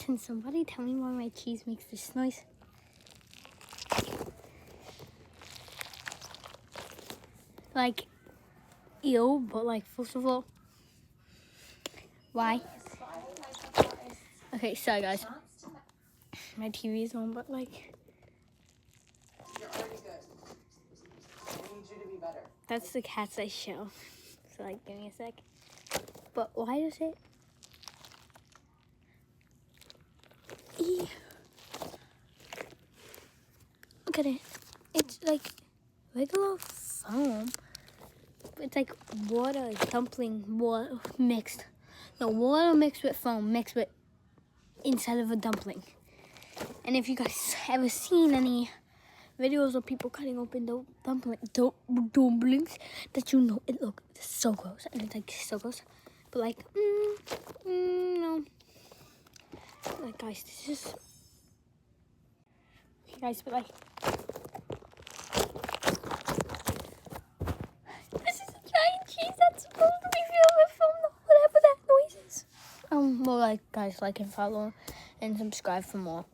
Can somebody tell me why my cheese makes this noise? Like, ew, but like, first of all, why? Okay, sorry guys. My TV is on, but like, You're already good. I need you to be better. that's the cat's eye shell. So like, give me a sec. But why does it? Look at it. It's like regular foam. It's like water dumpling water mixed. No, water mixed with foam mixed with inside of a dumpling. And if you guys ever seen any videos of people cutting open the dumplings, that you know it looks so gross. And it's like so gross. But like, no. Like guys, this is. Okay guys, but like. This is a giant cheese that's supposed to be filled with foam, whatever that noise is. Well, like guys, like and follow and subscribe for more.